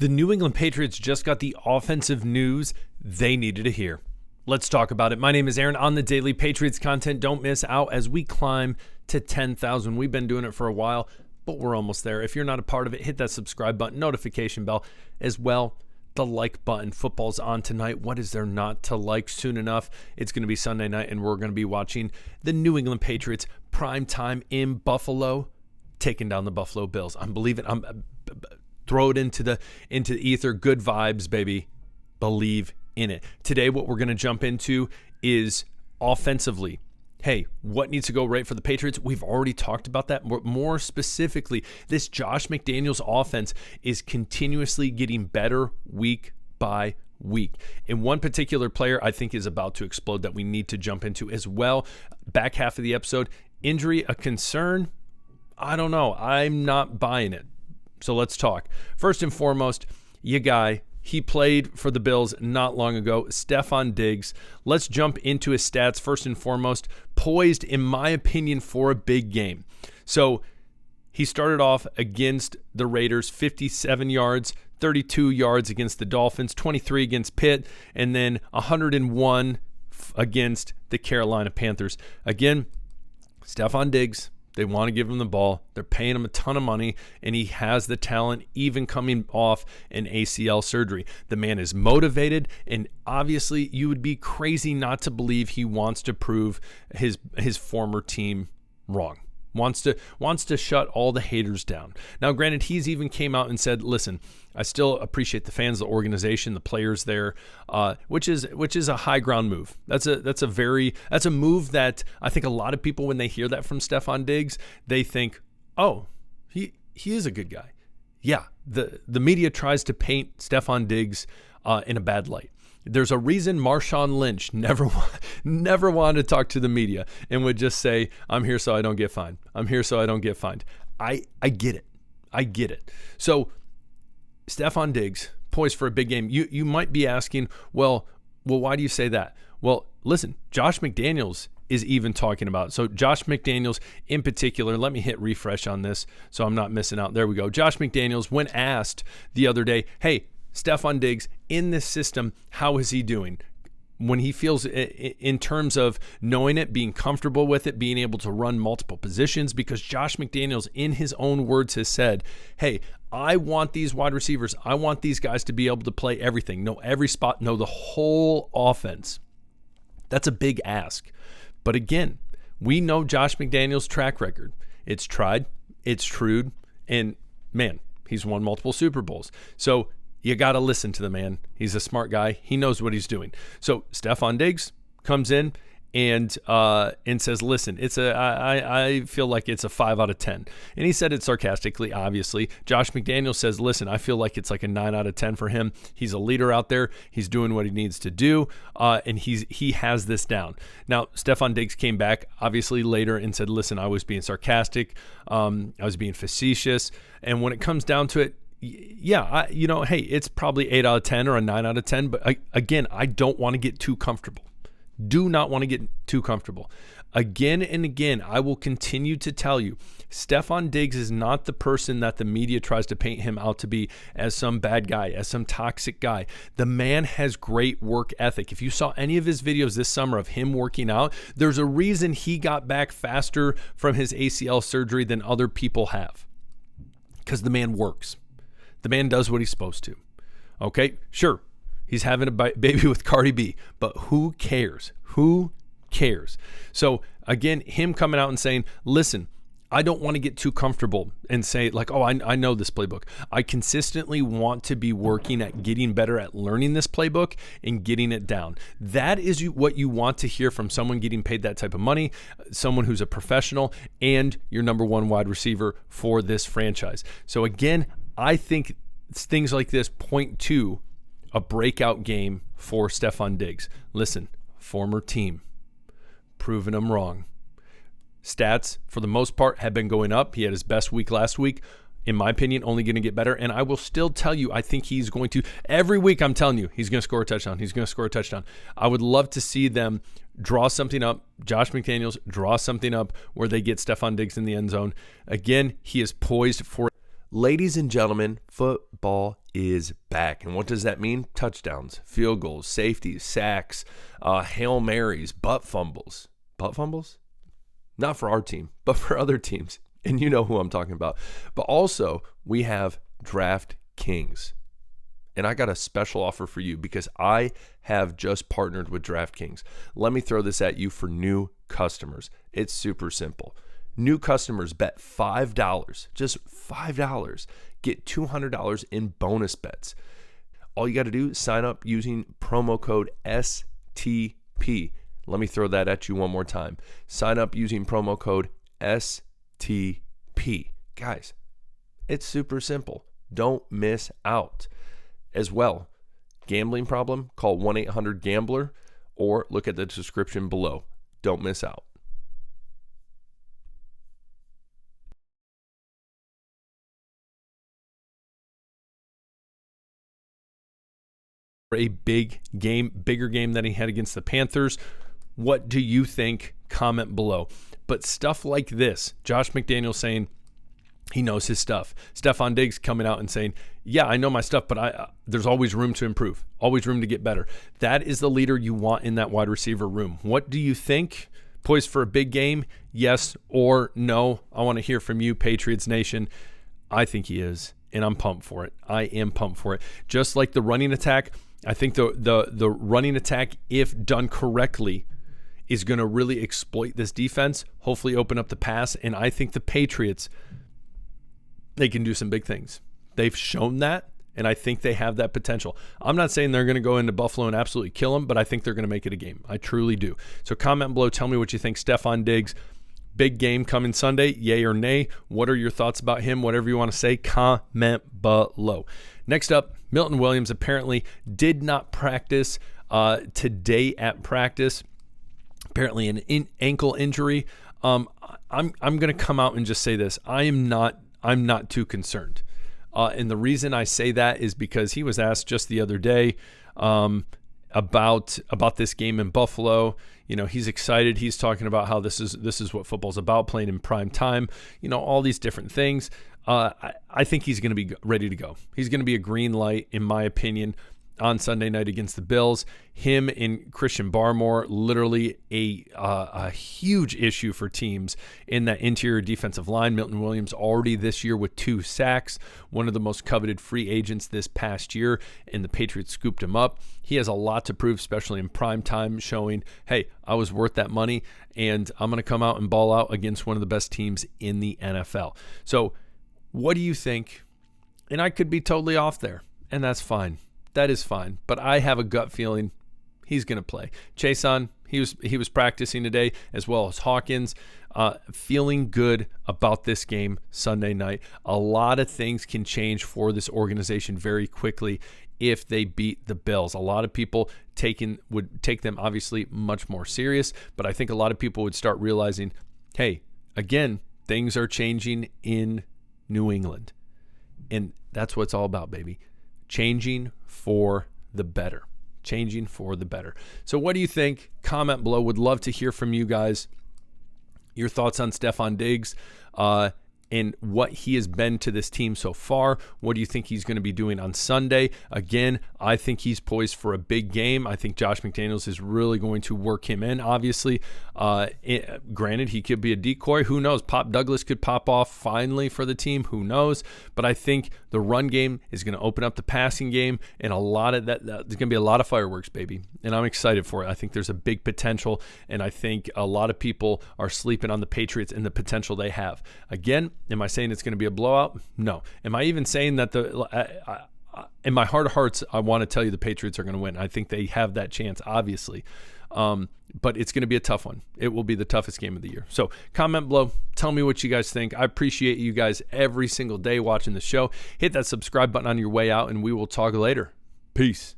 The New England Patriots just got the offensive news they needed to hear. Let's talk about it. My name is Aaron. On the daily Patriots content, don't miss out as we climb to 10,000. We've been doing it for a while, but we're almost there. If you're not a part of it, hit that subscribe button, notification bell, as well the like button. Football's on tonight. What is there not to like? Soon enough, it's going to be Sunday night, and we're going to be watching the New England Patriots prime time in Buffalo, taking down the Buffalo Bills. I'm believing. Throw it into the ether. Good vibes, baby. Believe in it. Today, what we're going to jump into is offensively. Hey, what needs to go right for the Patriots? We've already talked about that. More specifically, this Josh McDaniels offense is continuously getting better week by week. And one particular player I think is about to explode that we need to jump into as well. Back half of the episode, injury a concern? I don't know. I'm not buying it. So let's talk. First and foremost, your guy, he played for the Bills not long ago, Stefon Diggs. Let's jump into his stats. First and foremost, poised, in my opinion, for a big game. So he started off against the Raiders, 57 yards, 32 yards against the Dolphins, 23 against Pitt, and then 101 against the Carolina Panthers. Again, Stefon Diggs. They want to give him the ball. They're paying him a ton of money, and he has the talent even coming off an ACL surgery. The man is motivated, and obviously you would be crazy not to believe he wants to prove his former team wrong. Wants to shut all the haters down. Now, granted, he's even came out and said, listen, I still appreciate the fans, the organization, the players there, which is a high ground move. That's a move that I think a lot of people, when they hear that from Stefon Diggs, they think, oh, he is a good guy. Yeah, the media tries to paint Stefon Diggs in a bad light. There's a reason Marshawn Lynch never wanted to talk to the media and would just say, I'm here so I don't get fined. I'm here so I don't get fined. I get it. I get it. So Stefon Diggs, poised for a big game. You might be asking, well, why do you say that? Well, listen, Josh McDaniels is even talking about it. So Josh McDaniels in particular, let me hit refresh on this so I'm not missing out. There we go. Josh McDaniels, when asked the other day, hey, Stefon Diggs, in this system, how is he doing? When he feels in terms of knowing it, being comfortable with it, being able to run multiple positions, because Josh McDaniels, in his own words, has said, hey, I want these wide receivers. I want these guys to be able to play everything, know every spot, know the whole offense. That's a big ask. But again, we know Josh McDaniels' track record. It's tried, it's true, and man, he's won multiple Super Bowls. So you got to listen to the man. He's a smart guy. He knows what he's doing. So Stefon Diggs comes in and says, listen, I feel like it's a 5 out of 10. And he said it sarcastically, obviously. Josh McDaniels says, listen, I feel like it's like a 9 out of 10 for him. He's a leader out there. He's doing what he needs to do, and he has this down. Now, Stefon Diggs came back, obviously, later and said, listen, I was being sarcastic. I was being facetious. And when it comes down to it, yeah, hey, it's probably 8 out of 10 or a 9 out of 10. But again, I don't want to get too comfortable. Do not want to get too comfortable. Again and again, I will continue to tell you, Stefon Diggs is not the person that the media tries to paint him out to be as some bad guy, as some toxic guy. The man has great work ethic. If you saw any of his videos this summer of him working out, there's a reason he got back faster from his ACL surgery than other people have. Because the man works. The man does what he's supposed to. Okay, sure, he's having a baby with Cardi B, but who cares? Who cares? So again, him coming out and saying, listen, I don't want to get too comfortable and say like, oh, I know this playbook. I consistently want to be working at getting better at learning this playbook and getting it down. That is what you want to hear from someone getting paid that type of money, someone who's a professional and your number one wide receiver for this franchise. So again, I think things like this point to a breakout game for Stefon Diggs. Listen, former team, proving them wrong. Stats, for the most part, have been going up. He had his best week last week. In my opinion, only going to get better. And I will still tell you, I think he's going to, every week I'm telling you, he's going to score a touchdown. He's going to score a touchdown. I would love to see them draw something up. Josh McDaniels draw something up where they get Stefon Diggs in the end zone. Again, he is poised for Ladies and gentlemen, football is back. And what does that mean? Touchdowns, field goals, safeties, sacks, Hail Marys, butt fumbles. Butt fumbles? Not for our team, but for other teams. And you know who I'm talking about. But also, we have DraftKings. And I got a special offer for you because I have just partnered with DraftKings. Let me throw this at you for new customers. It's super simple. New customers bet $5, just $5, get $200 in bonus bets. All you got to do is sign up using promo code STP. Let me throw that at you one more time. Sign up using promo code STP. Guys, it's super simple. Don't miss out. As well, gambling problem, call 1-800-GAMBLER or look at the description below. Don't miss out. A big game, bigger game than he had against the Panthers. What do you think? Comment below. But stuff like this, Josh McDaniels saying he knows his stuff. Stefon Diggs coming out and saying, yeah, I know my stuff, but there's always room to improve, always room to get better. That is the leader you want in that wide receiver room. What do you think? Poised for a big game? Yes or no? I want to hear from you, Patriots Nation. I think he is, and I'm pumped for it. I am pumped for it. Just like the running attack, I think the running attack, if done correctly, is going to really exploit this defense, hopefully open up the pass, and I think the Patriots, they can do some big things. They've shown that, and I think they have that potential. I'm not saying they're going to go into Buffalo and absolutely kill them, but I think they're going to make it a game. I truly do. So comment below. Tell me what you think. Stefon Diggs, big game coming Sunday, yay or nay? What are your thoughts about him? Whatever you want to say, comment below. Next up, Milton Williams apparently did not practice today at practice. Apparently an ankle injury. I'm going to come out and just say this. I'm not too concerned. And the reason I say that is because he was asked just the other day about this game in Buffalo. You know, he's excited. He's talking about how this is what football's about, playing in prime time. You know, all these different things. I think he's going to be ready to go. He's going to be a green light, in my opinion, on Sunday night against the Bills. Him and Christian Barmore, literally a huge issue for teams in that interior defensive line. Milton Williams already this year with 2 sacks, one of the most coveted free agents this past year, and the Patriots scooped him up. He has a lot to prove, especially in prime time, showing, hey, I was worth that money, and I'm going to come out and ball out against one of the best teams in the NFL. So what do you think? And I could be totally off there, and that's fine. That is fine. But I have a gut feeling he's going to play. Chason, he was practicing today, as well as Hawkins. Feeling good about this game Sunday night. A lot of things can change for this organization very quickly if they beat the Bills. A lot of people would take them obviously much more serious, but I think a lot of people would start realizing, hey, again, things are changing in New England. And that's what it's all about, baby. Changing for the better. Changing for the better. So what do you think? Comment below. Would love to hear from you guys. Your thoughts on Stefon Diggs and what he has been to this team so far. What do you think he's going to be doing on Sunday? Again, I think he's poised for a big game. I think Josh McDaniels is really going to work him in, obviously. Granted, he could be a decoy. Who knows? Pop Douglas could pop off finally for the team. Who knows? But I think the run game is going to open up the passing game, and a lot of that, there's going to be a lot of fireworks, baby. And I'm excited for it. I think there's a big potential, and I think a lot of people are sleeping on the Patriots and the potential they have. Again, am I saying it's going to be a blowout? No. Am I even saying that in my heart of hearts, I want to tell you the Patriots are going to win. I think they have that chance, obviously. But it's going to be a tough one. It will be the toughest game of the year. So comment below. Tell me what you guys think. I appreciate you guys every single day watching the show. Hit that subscribe button on your way out, and we will talk later. Peace.